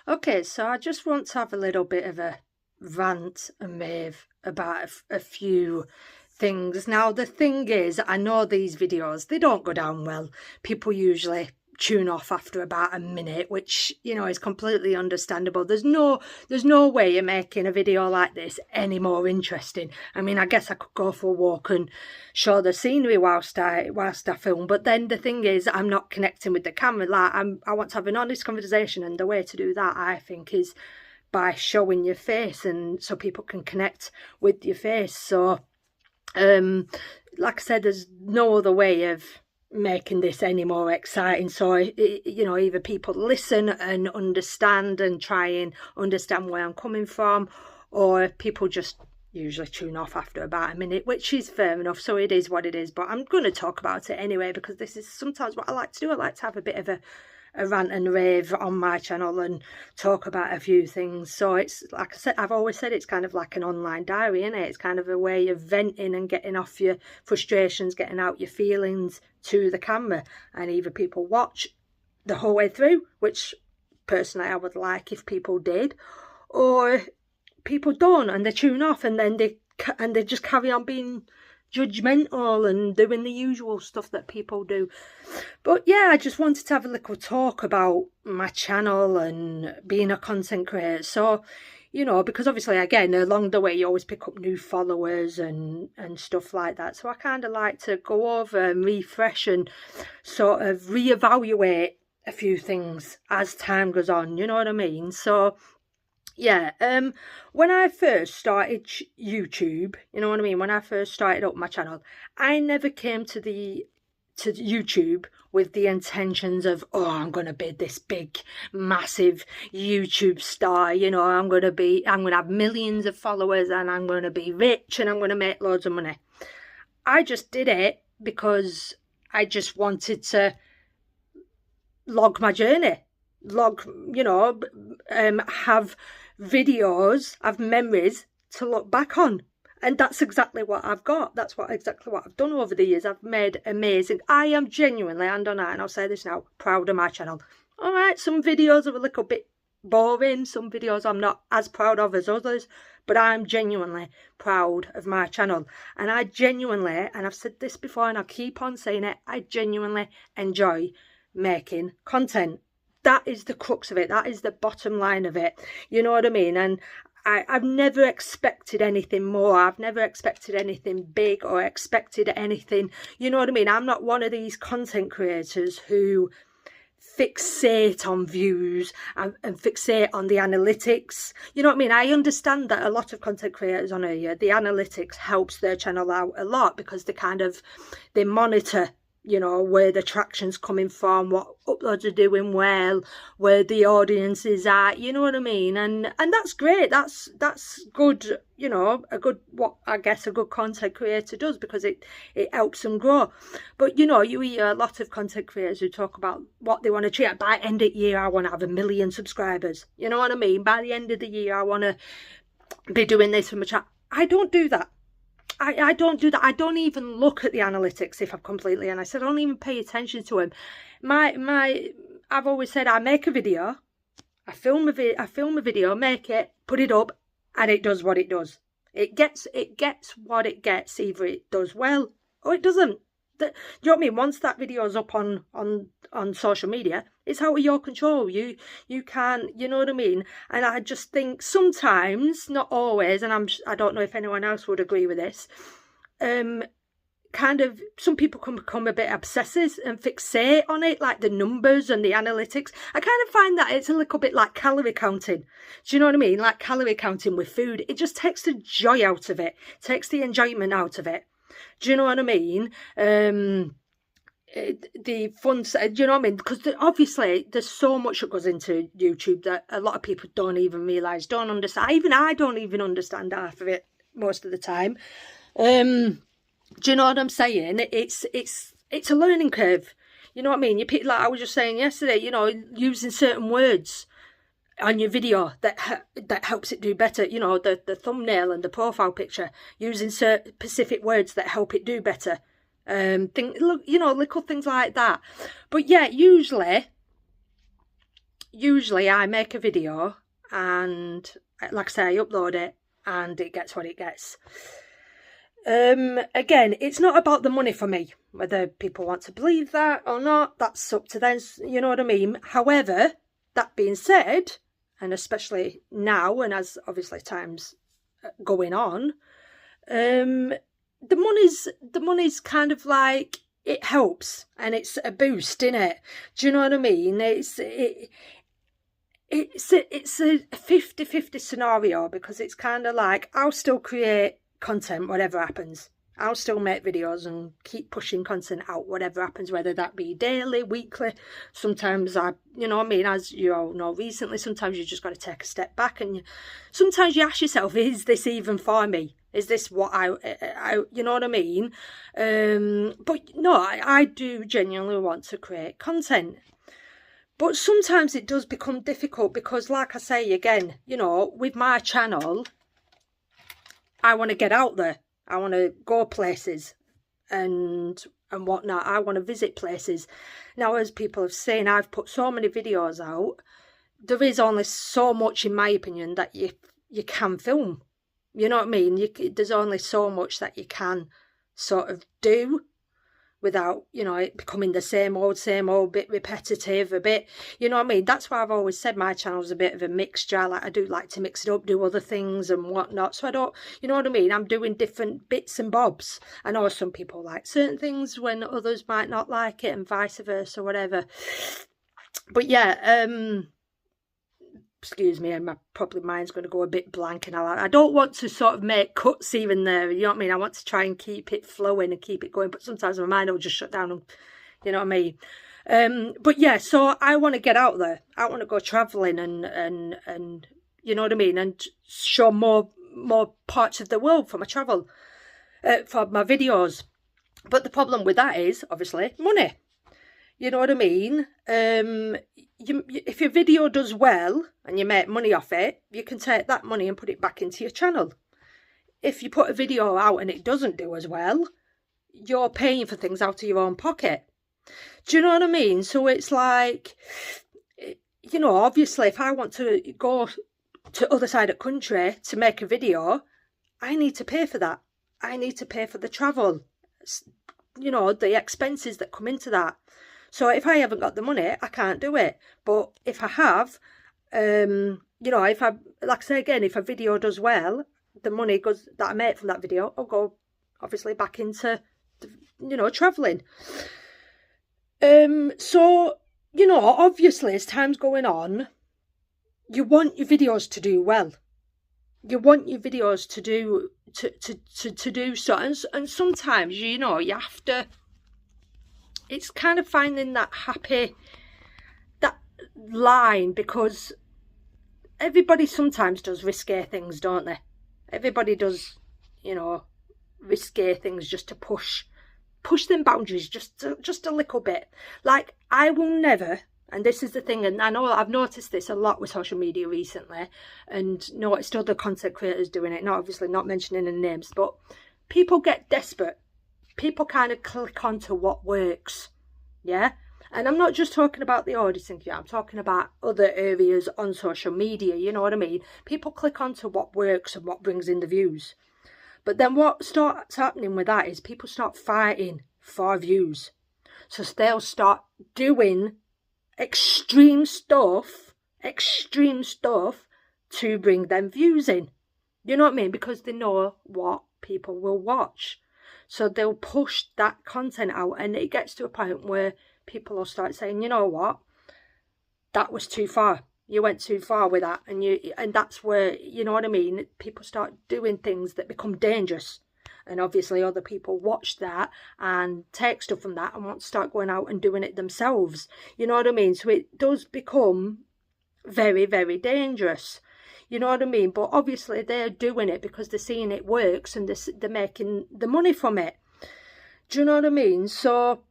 Okay, so I just want to have a little bit of a rant and rave about a few things. Now, the thing is, I know these videos, they don't go down well. People usually tune off after about a minute, which, you know, is completely understandable. There's no way of making a video like this any more interesting. I mean, I guess I could go for a walk and show the scenery whilst I film, but then the thing is, I'm not connecting with the camera. Like, I want to have an honest conversation, and the way to do that, I think, is by showing your face, and so people can connect with your face. So like I said, there's no other way of making this any more exciting. So you know, either people listen and understand and try and understand where I'm coming from, or people just usually tune off after about a minute, which is fair enough. So it is what it is, but I'm going to talk about it anyway, because this is sometimes what I like to do. I like to have a bit of a rant and rave on my channel and talk about a few things. So it's, like I said, I've always said, it's kind of like an online diary, isn't it? It's kind of a way of venting and getting off your frustrations, getting out your feelings to the camera. And either people watch the whole way through, which personally I would like if people did, or people don't and they tune off, and then they just carry on being judgmental and doing the usual stuff that people do. But yeah, I just wanted to have a little talk about my channel and being a content creator. So, you know, because obviously, again, along the way you always pick up new followers and stuff like that. So I kind of like to go over and refresh and sort of reevaluate a few things as time goes on, you know what I mean? So yeah, when I first started YouTube, you know what I mean, when I first started up my channel, I never came to YouTube with the intentions of, oh, I'm going to be this big, massive YouTube star, you know, I'm going to have millions of followers, and I'm going to be rich, and I'm going to make loads of money. I just did it because I just wanted to log my journey, you know, have videos, have memories to look back on. And that's exactly what I've got. That's exactly what I've done over the years. I've made amazing. I am genuinely, and I'll say this now, proud of my channel. All right, some videos are a little bit boring. Some videos I'm not as proud of as others. But I'm genuinely proud of my channel. And I genuinely, and I've said this before and I'll keep on saying it, I genuinely enjoy making content. That is the crux of it. That is the bottom line of it. You know what I mean? And I've never expected anything more. I've never expected anything big or expected anything. You know what I mean? I'm not one of these content creators who fixate on views and fixate on the analytics. You know what I mean? I understand that a lot of content creators on here, the analytics helps their channel out a lot, because they monitor, you know, where the traction's coming from, what uploads are doing well, where the audience is at, you know what I mean? And that's great. That's good, you know, what I guess a good content creator does, because it helps them grow. But, you know, you hear a lot of content creators who talk about what they want to achieve. By the end of the year, I want to have 1 million subscribers. You know what I mean? By the end of the year, I want to be doing this for my chat. I don't do that. I don't do that. I don't even look at the analytics, if I'm completely honest. I don't even pay attention to them. I've always said, I make a video, I film a video, make it, put it up, and it does what it does. It gets what it gets. Either it does well or it doesn't. Do you know what I mean? Once that video is up on social media, it's out of your control. You can't, you know what I mean? And I just think sometimes, not always, and I don't know if anyone else would agree with this, kind of, some people can become a bit obsessive and fixate on it, like the numbers and the analytics. I kind of find that it's a little bit like calorie counting. Do you know what I mean? Like calorie counting with food. It just takes the joy out of it, takes the enjoyment out of it. Do you know what I mean? The fun, do you know what I mean? Because obviously there's so much that goes into YouTube that a lot of people don't even realise, don't understand. Even I don't even understand half of it most of the time. Do you know what I'm saying? It's a learning curve. You know what I mean? Like I was just saying yesterday, you know, using certain words on your video that helps it do better. You know, the thumbnail and the profile picture, using certain specific words that help it do better. Look, you know, little things like that. But yeah, usually usually I make a video and, like I say, I upload it and it gets what it gets. Again, it's not about the money for me. Whether people want to believe that or not, that's up to them, you know what I mean? However, that being said, and especially now, and as obviously time's going on, the money's kind of like, it helps and it's a boost, innit? Do you know what I mean? It's a 50-50 scenario, because it's kind of like, I'll still create content whatever happens. I'll still make videos and keep pushing content out whatever happens, whether that be daily, weekly. Sometimes you know what I mean, as you all know recently, sometimes you just got to take a step back and sometimes you ask yourself, is this even for me? Is this what I you know what I mean? But no, I do genuinely want to create content. But sometimes it does become difficult because, like I say again, you know, with my channel, I want to get out there. I want to go places and whatnot. I want to visit places. Now, as people have seen, I've put so many videos out. There is only so much, in my opinion, that you can film. You know what I mean? There's only so much that you can sort of do without, you know, it becoming the same old, bit repetitive, a bit, you know what I mean? That's why I've always said my channel's a bit of a mixture. Like, I do like to mix it up, do other things and whatnot. So I don't, you know what I mean? I'm doing different bits and bobs. I know some people like certain things when others might not like it, and vice versa, whatever. But yeah, excuse me, and probably mine's going to go a bit blank, and I don't want to sort of make cuts even there, you know what I mean? I want to try and keep it flowing and keep it going, but sometimes my mind will just shut down, and you know what I mean? But yeah, so I want to get out there. I want to go travelling and you know what I mean, and show more parts of the world for my travel, for my videos. But the problem with that is obviously money. You know what I mean? If your video does well and you make money off it, you can take that money and put it back into your channel. If you put a video out and it doesn't do as well, you're paying for things out of your own pocket. Do you know what I mean? So it's like, you know, obviously if I want to go to other side of the country to make a video, I need to pay for that. I need to pay for the travel, you know, the expenses that come into that. So if I haven't got the money, I can't do it. But if I have, you know, if I, like I say again, if a video does well, the money goes that I make from that video, I'll go obviously back into, you know, travelling. So, you know, obviously as time's going on, you want your videos to do well. You want your videos to do so. And sometimes, you know, you have to, it's kind of finding that line, because everybody sometimes does risque things, don't they? Everybody does, you know, risque things just to push them boundaries just a little bit. Like, I will never, and this is the thing, and I know I've noticed this a lot with social media recently, and noticed other content creators doing it, not obviously not mentioning any names, but people get desperate. People kind of click onto what works, yeah? And I'm not just talking about the auditing, I'm talking about other areas on social media, you know what I mean? People click onto what works and what brings in the views. But then what starts happening with that is people start fighting for views. So they'll start doing extreme stuff to bring them views in. You know what I mean? Because they know what people will watch. So they'll push that content out, and it gets to a point where people will start saying, you know what, that was too far. You went too far with that. And that's where, you know what I mean, people start doing things that become dangerous. And obviously other people watch that and take stuff from that and want to start going out and doing it themselves. You know what I mean? So it does become very, very dangerous. You know what I mean? But obviously they're doing it because they're seeing it works and they're making the money from it. Do you know what I mean? So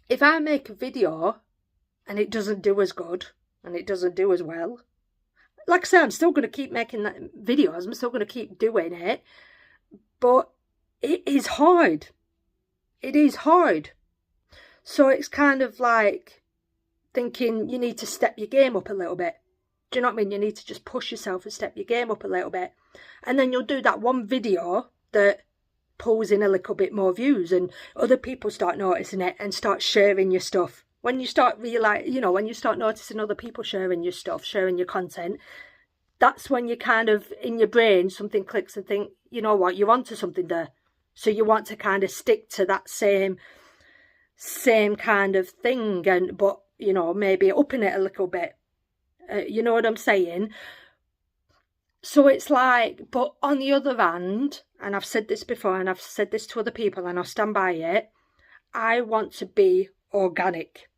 if I make a video and it doesn't do as good and it doesn't do as well, like I say, I'm still going to keep making that videos. I'm still going to keep doing it. But it is hard. It is hard. So it's kind of like, thinking you need to step your game up a little bit. Do you know what I mean? You need to just push yourself and step your game up a little bit. And then you'll do that one video that pulls in a little bit more views, and other people start noticing it and start sharing your stuff. When you start when you start noticing other people sharing your stuff, sharing your content, that's when you kind of, in your brain, something clicks and think, you know what, you're onto something there. So you want to kind of stick to that same kind of thing, but you know, maybe upping it a little bit. You know what I'm saying? So it's like, but on the other hand, and I've said this before, and I've said this to other people, and I'll stand by it, I want to be organic.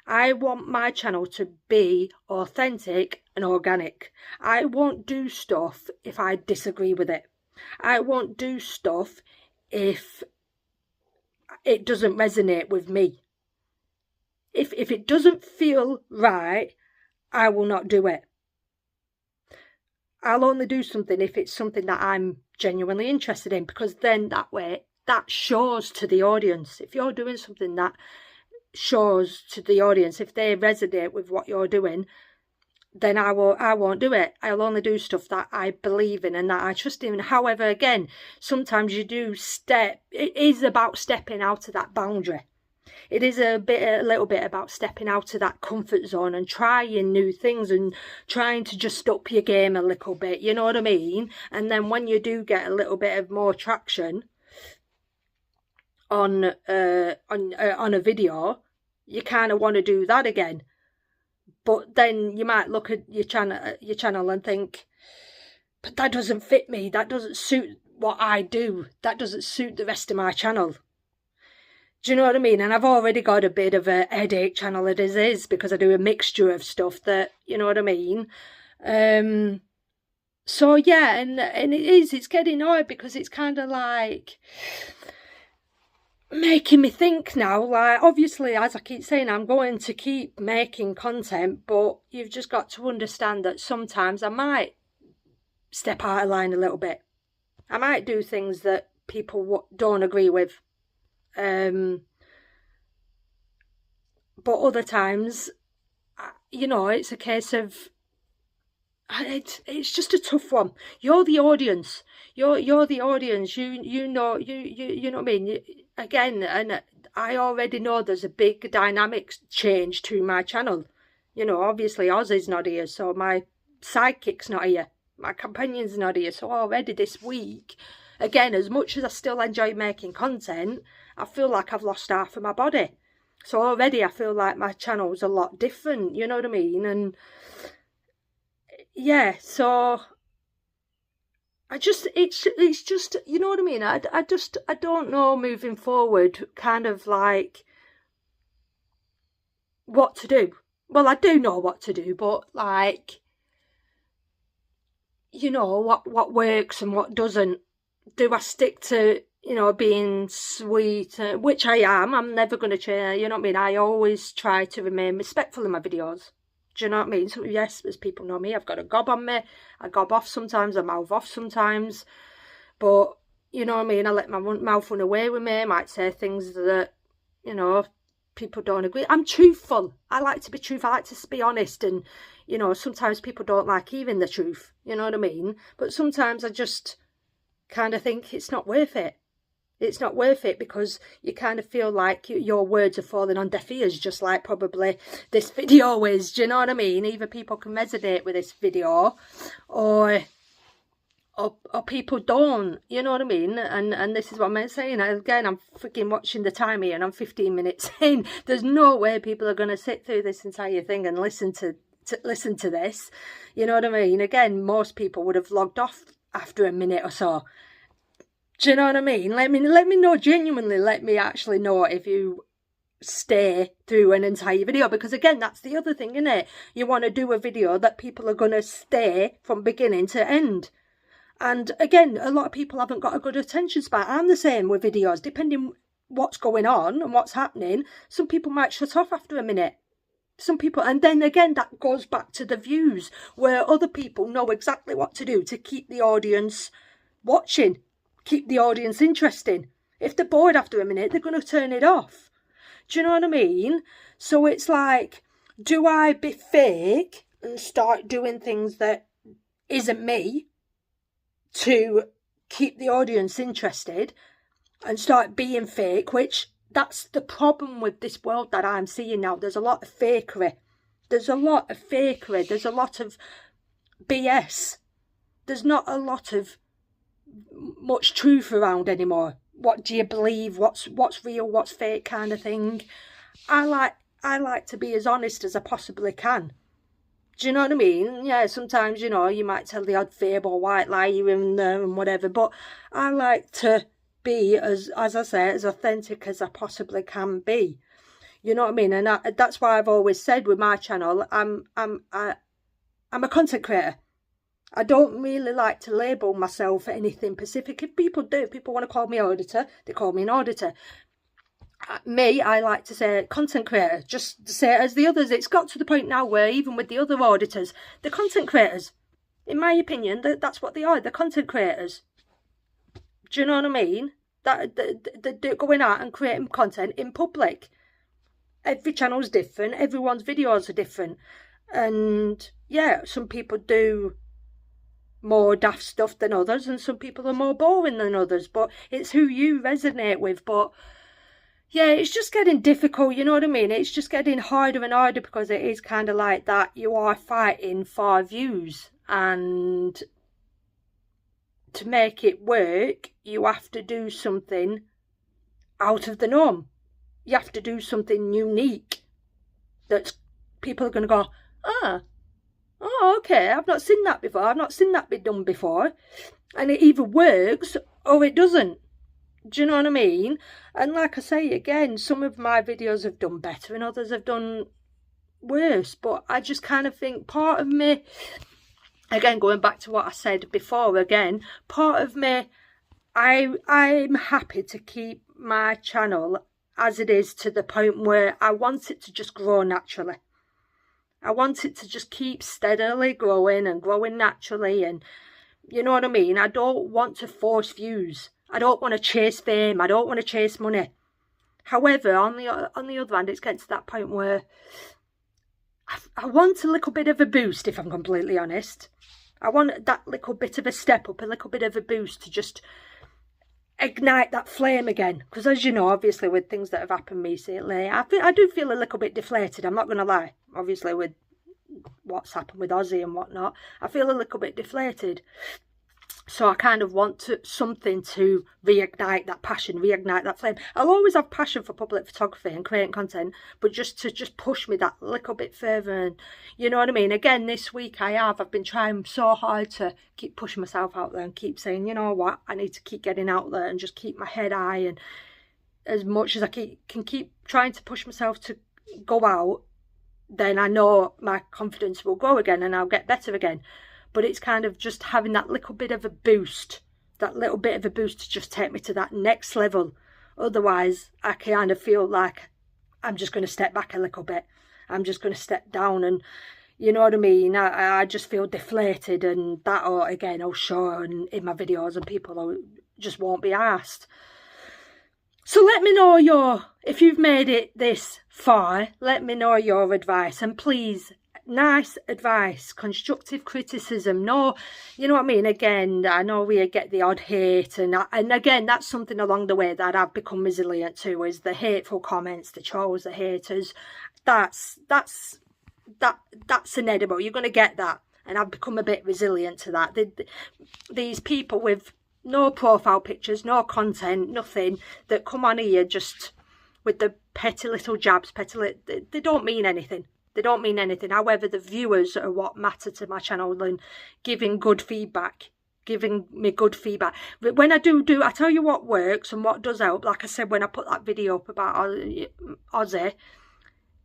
I want my channel to be authentic and organic. I won't do stuff if I disagree with it. I won't do stuff if it doesn't resonate with me. If it doesn't feel right, I will not do it. I'll only do something if it's something that I'm genuinely interested in, because then that way, that shows to the audience. If you're doing something that shows to the audience, if they resonate with what you're doing, then I won't do it. I'll only do stuff that I believe in and that I trust in. However, again, sometimes you do it is about stepping out of that boundary. It is a little bit about stepping out of that comfort zone and trying new things and trying to just up your game a little bit, you know what I mean? And then when you do get a little bit of more traction on a video, you kind of want to do that again. But then you might look at your channel and think, but that doesn't fit me. That doesn't suit what I do. That doesn't suit the rest of my channel. Do you know what I mean? And I've already got a bit of a headache channel as it is, because I do a mixture of stuff that, you know what I mean? So yeah, and it's getting annoyed, because it's kind of like making me think now, like, obviously, as I keep saying, I'm going to keep making content, but you've just got to understand that sometimes I might step out of line a little bit. I might do things that people don't agree with. But other times, you know, it's a case of, it's just a tough one. You're the audience. You're the audience. You know what I mean. Again, and I already know there's a big dynamic change to my channel. You know, obviously Ozzy's not here, so my sidekick's not here, my companion's not here. So already this week, again, as much as I still enjoy making content, I feel like I've lost half of my body. So already I feel like my channel's a lot different, you know what I mean? And yeah, so it's just, you know what I mean? I don't know moving forward, kind of like what to do. Well, I do know what to do, but like, you know, what works and what doesn't. Do I stick to, you know, being sweet, which I am. I'm never going to change, you know what I mean? I always try to remain respectful in my videos. Do you know what I mean? So yes, as people know me, I've got a gob on me. I gob off sometimes, I mouth off sometimes. But, you know what I mean? I let my mouth run away with me. I might say things that, you know, people don't agree. I'm truthful. I like to be truthful. I like to be honest. And, you know, sometimes people don't like hearing the truth. You know what I mean? But sometimes I just kind of think it's not worth it. It's not worth it, because you kind of feel like your words are falling on deaf ears, just like probably this video is. Do you know what I mean? Either people can resonate with this video, or people don't. You know what I mean? And this is what I'm saying. Again, I'm freaking watching the time here, and I'm 15 minutes in. There's no way people are going to sit through this entire thing and listen to this. You know what I mean? Again, most people would have logged off after a minute or so. Do you know what I mean? Let me know, genuinely, let me actually know if you stay through an entire video, because again, that's the other thing, isn't it? You want to do a video that people are going to stay from beginning to end. And again, a lot of people haven't got a good attention span. I'm the same with videos, depending what's going on and what's happening. Some people might shut off after a minute. Some people, and then again, that goes back to the views, where other people know exactly what to do to keep the audience watching. Keep the audience interesting. If they're bored after a minute, they're going to turn it off. Do you know what I mean? So it's like, do I be fake and start doing things that isn't me to keep the audience interested and start being fake, which that's the problem with this world that I'm seeing now. There's a lot of fakery. There's a lot of fakery. There's a lot of BS. There's not a lot of much truth around anymore. What do you believe? What's real? What's fake? Kind of thing. I like to be as honest as I possibly can. Do you know what I mean? Yeah, sometimes, you know, you might tell the odd fib or white lie here and there and whatever, but I like to be, as I say, as authentic as I possibly can be. You know what I mean? And that's why I've always said with my channel, I'm a content creator. I don't really like to label myself anything specific. If people do, people want to call me auditor, they call me an auditor. Me, I like to say content creator, just to say it as the others. It's got to the point now where even with the other auditors, they're content creators. In my opinion, that's what they are. They're content creators. Do you know what I mean? They're going out and creating content in public. Every channel's different. Everyone's videos are different. And yeah, some people do more daft stuff than others, and some people are more boring than others. But it's who you resonate with. But yeah, it's just getting difficult, you know what I mean? It's just getting harder and harder because it is kind of like that. You are fighting for views, and to make it work, you have to do something out of the norm. You have to do something unique that people are going to go, oh, okay, I've not seen that before. I've not seen that be done before. And it either works or it doesn't. Do you know what I mean? And like I say again, some of my videos have done better and others have done worse. But I just kind of think part of me, again, going back to what I said before again, part of me, I'm happy to keep my channel as it is to the point where I want it to just grow naturally. I want it to just keep steadily growing and growing naturally, and you know what I mean? I don't want to force views. I don't want to chase fame. I don't want to chase money. However, on the other hand, it's getting to that point where I want a little bit of a boost, if I'm completely honest. I want that little bit of a step up, a little bit of a boost to just ignite that flame again. Because as you know, obviously with things that have happened recently, I do feel a little bit deflated. I'm not going to lie. Obviously with what's happened with Ozzy and whatnot, I feel a little bit deflated. So I kind of want something to reignite that passion, reignite that flame. I'll always have passion for public photography and creating content, but just to push me that little bit further. And you know what I mean? Again, this week I've been trying so hard to keep pushing myself out there and keep saying, you know what, I need to keep getting out there and just keep my head high. And as much as I can keep trying to push myself to go out, then I know my confidence will grow again and I'll get better again. But it's kind of just having that little bit of a boost, to just take me to that next level. Otherwise, I kind of feel like I'm just going to step back a little bit. I'm just going to step down, and you know what I mean? I just feel deflated, and that, again, I'll show in my videos, and people just won't be asked. So let me know if you've made it this far, let me know your advice, and please, nice advice, constructive criticism. No, you know what I mean? Again, I know we get the odd hate, and again, that's something along the way that I've become resilient to, is the hateful comments, the trolls, the haters. That's inedible. You're going to get that, and I've become a bit resilient to that. These people with no profile pictures, no content, nothing, that come on here just with the petty little jabs, they don't mean anything. They don't mean anything. However, the viewers are what matter to my channel, and giving good feedback, giving me good feedback. But when I do, I tell you what works and what does help. Like I said, when I put that video up about Ozzy,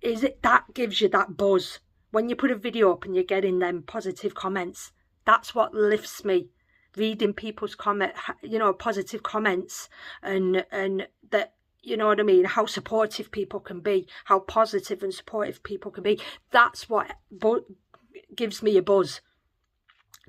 that gives you that buzz. When you put a video up and you're getting them positive comments, that's what lifts me. Reading people's positive comments, and that, you know what I mean, how supportive people can be, how positive and supportive people can be. That's what gives me a buzz.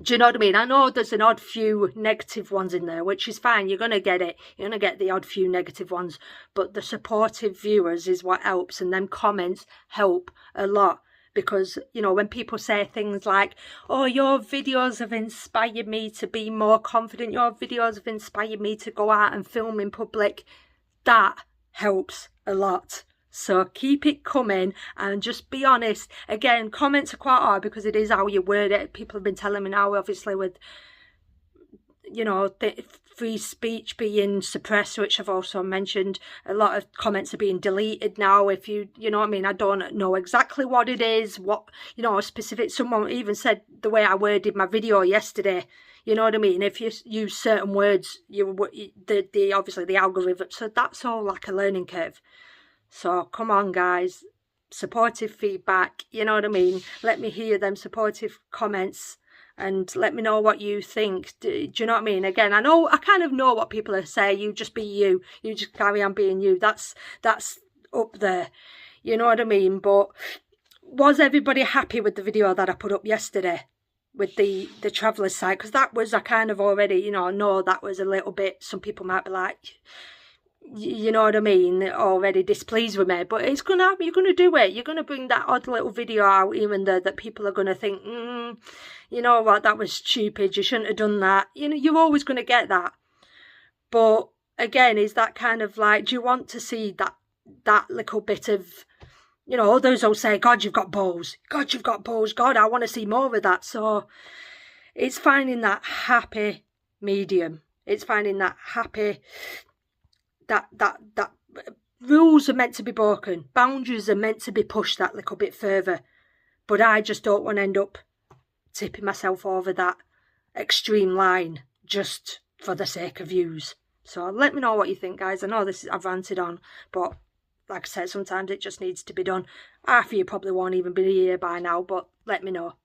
Do you know what I mean? I know there's an odd few negative ones in there, which is fine. You're going to get it. You're going to get the odd few negative ones. But the supportive viewers is what helps, and them comments help a lot. Because, you know, when people say things like, oh, your videos have inspired me to be more confident, your videos have inspired me to go out and film in public, that helps a lot. So keep it coming and just be honest. Again, comments are quite hard because it is how you word it. People have been telling me now, obviously, with, you know, the free speech being suppressed, which I've also mentioned, a lot of comments are being deleted now. If you know what I mean, I don't know exactly what it is, what, you know, specific. Someone even said the way I worded my video yesterday, you know what I mean, if you use certain words, the obviously the algorithm, so that's all like a learning curve. So come on, guys, supportive feedback, you know what I mean, let me hear them supportive comments and let me know what you think. Do you know what I mean? Again, I kind of know what people are saying. You just be you. You just carry on being you. That's up there. You know what I mean? But was everybody happy with the video that I put up yesterday with the traveller's site? Because that was, I kind of already, you know that was a little bit, some people might be like, you know what I mean, already displeased with me, but it's gonna happen. You're gonna do it. You're gonna bring that odd little video out, even though that people are gonna think, you know what, that was stupid, you shouldn't have done that. You know, you're always gonna get that. But again, is that kind of like, do you want to see that little bit of, you know, others will say, God, you've got balls. God, you've got balls. God, I want to see more of that. So it's finding that happy medium. It's finding that happy, that rules are meant to be broken. Boundaries are meant to be pushed that little bit further. But I just don't want to end up tipping myself over that extreme line just for the sake of views. So let me know what you think, guys. I know I've ranted on, but like I said, sometimes it just needs to be done. Half of you probably won't even be here by now, but let me know.